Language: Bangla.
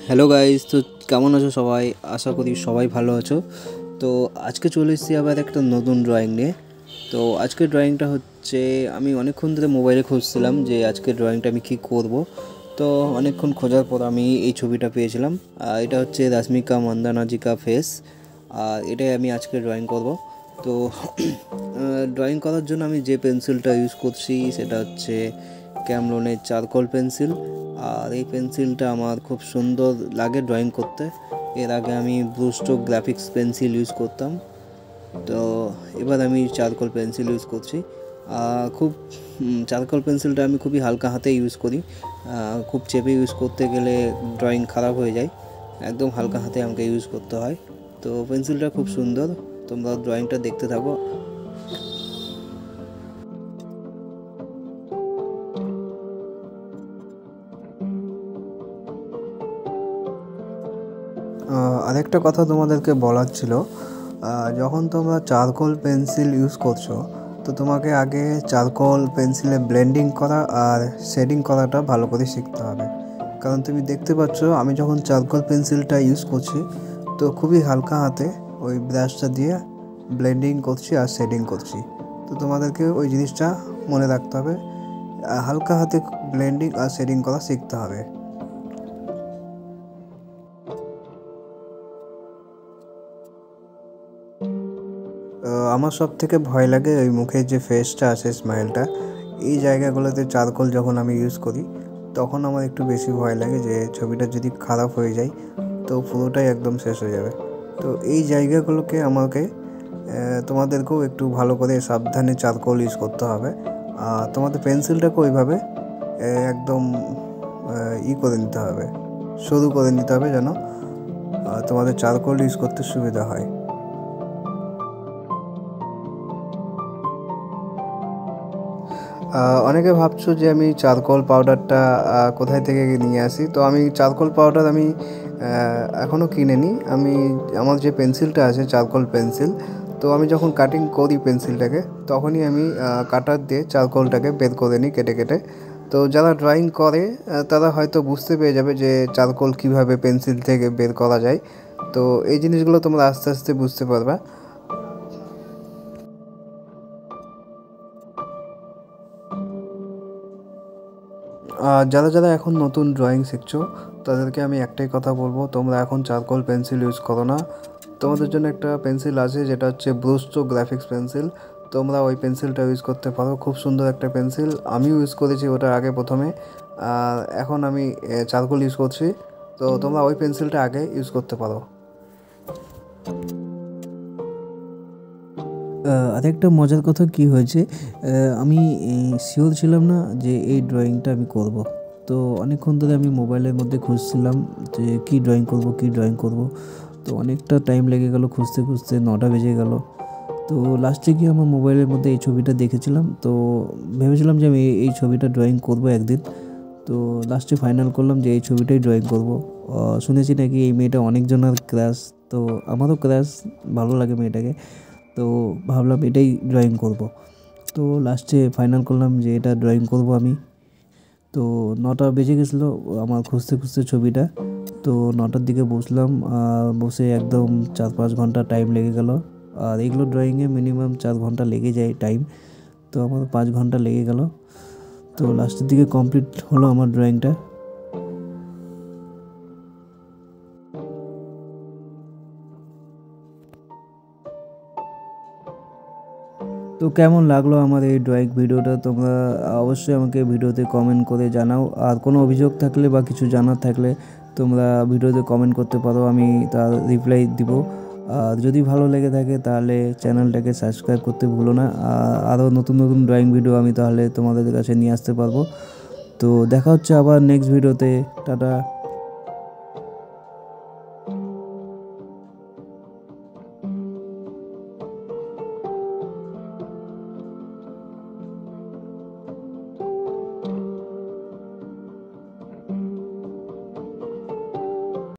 হ্যালো গাইস, তো কেমন আছো সবাই? আশা করি সবাই ভালো আছো। তো আজকে চলে এসেছি আবার একটা নতুন ড্রয়িং নিয়ে। তো আজকের ড্রয়িংটা হচ্ছে, আমি অনেকক্ষণ ধরে মোবাইলে খুঁজছিলাম যে আজকের ড্রয়িংটা আমি কী করব। তো অনেকক্ষণ খোঁজার পর আমি এই ছবিটা পেয়েছিলাম। এটা হচ্ছে রাশ্মিকা মান্দানাজিকা ফেস, আর এটাই আমি আজকে ড্রয়িং করব। তো ড্রয়িং করার জন্য আমি যে পেন্সিলটা ইউজ করছি সেটা হচ্ছে ক্যামরনের চারকোল পেন্সিল। আর এই পেন্সিলটা আমার খুব সুন্দর লাগে ড্রয়িং করতে। এর আগে আমি blue stroke graphics pencil use করতাম, তো এবার আমি চারকোল পেন্সিল ইউজ করছি। চারকোল পেন্সিলটা আমি খুবই হালকা হাতে ইউজ করি। খুব চেপে ইউজ করতে গেলে ড্রয়িং খারাপ হয়ে যায়, একদম হালকা হাতে আমাকে ইউজ করতে হয়। তো পেন্সিলটা খুব সুন্দর, তোমরা ড্রয়িংটা দেখতে থাকো। আরেকটা কথা তোমাদেরকে বলার ছিল, যখন তোমরা চারকোল পেন্সিল ইউজ করছো তো তোমাকে আগে চারকোল পেন্সিলে ব্লেন্ডিং করা আর শেডিং করাটা ভালো করে শিখতে হবে। কারণ তুমি দেখতে পাচ্ছ আমি যখন চারকোল পেন্সিলটা ইউজ করছি তো খুবই হালকা হাতে ওই ব্রাশটা দিয়ে ব্লেন্ডিং করছি আর শেডিং করছি। তো তোমাদেরকে ওই জিনিসটা মনে রাখতে হবে, হালকা হাতে ব্লেন্ডিং আর শেডিং করা শিখতে হবে। আমার সব থেকে ভয় লাগে ওই মুখের যে ফেসটা আছে, স্মাইলটা, এই জায়গাগুলোতে চারকোল যখন আমি ইউজ করি তখন আমার একটু বেশি ভয় লাগে যে ছবিটা যদি খারাপ হয়ে যায় তো পুরোটাই একদম শেষ হয়ে যাবে। তো এই জায়গাগুলোকে আমাকে তোমাদেরকেও একটু ভালো করে সাবধানে চারকোল ইউজ করতে হবে। আর তোমাদের পেন্সিলটাকে ওইভাবে একদম করে নিতে হবে, সরু করে নিতে হবে যেন তোমাদের চারকোল ইউজ করতে সুবিধা হয়। অনেকে ভাবছো যে আমি চারকোল পাউডারটা কোথায় থেকে নিয়ে আসি। তো আমি চারকোল পাউডার এখনও কিনে নিই। আমার যে পেন্সিলটা আছে চারকোল পেন্সিল, তো আমি যখন কাটিং করি পেন্সিলটাকে তখনই আমি কাটার দিয়ে চারকোলটাকে বের করে নিই কেটে কেটে। তো যারা ড্রয়িং করে তারা হয়তো বুঝতে পেরে যাবে যে চারকোল কীভাবে পেন্সিল থেকে বের করা যায়। তো এই জিনিসগুলো তোমরা আস্তে আস্তে বুঝতে পারবা। যারা যারা এখন নতুন ড্রয়িং শিখছো তাদেরকে আমি একটাই কথা বলবো, তোমরা এখন চারকোল পেন্সিল ইউজ করো না। তোমাদের জন্য একটা পেন্সিল আছে যেটা হচ্ছে ব্লু স্ট্রোক গ্রাফিক্স পেন্সিল। তোমরা ওই পেন্সিলটা ইউজ করতে পারো, খুব সুন্দর একটা পেন্সিল। আমিও ইউজ করেছি ওটা আগে প্রথমে, আর এখন আমি চারকোল ইউজ করছি। তো তোমরা ওই পেন্সিলটা আগে ইউজ করতে পারো। আরেকটা মজার কথা কি হয়েছে, আমি শিওর ছিলাম না যে এই ড্রয়িংটা আমি করব। তো অনেকক্ষণ ধরে আমি মোবাইলের মধ্যে খুঁজছিলাম যে কী ড্রয়িং করব কী ড্রয়িং করব। তো অনেকটা টাইম লেগে গেল, খুঁজতে খুঁজতে 9টা বেজে গেল। তো লাস্টে গিয়ে আমার মোবাইলের মধ্যে এই ছবিটা দেখেছিলাম, তো ভেবেছিলাম যে আমি এই ছবিটা ড্রয়িং করব একদিন। তো লাস্টে ফাইনাল করলাম যে এই ছবিটাই ড্রয়িং করব। শুনেছি নাকি এই মেয়েটা অনেকজনের ক্রাশ, তো আমারও ক্রাশ, ভালো লাগে মেয়েটাকে। তো ভাবলাম এটাই ড্রয়িং করব। তো লাস্টে ফাইনাল করলাম যে এটা ড্রয়িং করব আমি। তো 9টা বেজে গেছিলো আমার খুঁজতে খুঁজতে ছবিটা। তো 9টার দিকে বসলাম, বসে একদম 4-5 ঘন্টা টাইম লেগে গেল। আর এগুলো ড্রয়িংয়ে মিনিমাম 4 ঘন্টা লেগে যায় টাইম, তো আমার 5 ঘন্টা লেগে গেল। তো লাস্টের দিকে কমপ্লিট হলো আমার ড্রয়িংটা। তো কেমন লাগলো আমার এই ড্রয়িং ভিডিওটা, তোমরা অবশ্যই আমাকে ভিডিওতে কমেন্ট করে জানাও। আর কোনো অভিযোগ থাকলে বা কিছু জানার থাকলে তোমরা ভিডিওতে কমেন্ট করতে পারো, আমি তার রিপ্লাই দিব। আর যদি ভালো লেগে থাকে তাহলে চ্যানেলটাকে সাবস্ক্রাইব করতে ভুলো না। আরও নতুন নতুন ড্রয়িং ভিডিও আমি তাহলে তোমাদের কাছে নিয়ে আসতে পারবো। তো দেখা হচ্ছে আবার নেক্সট ভিডিওতে। টাটা।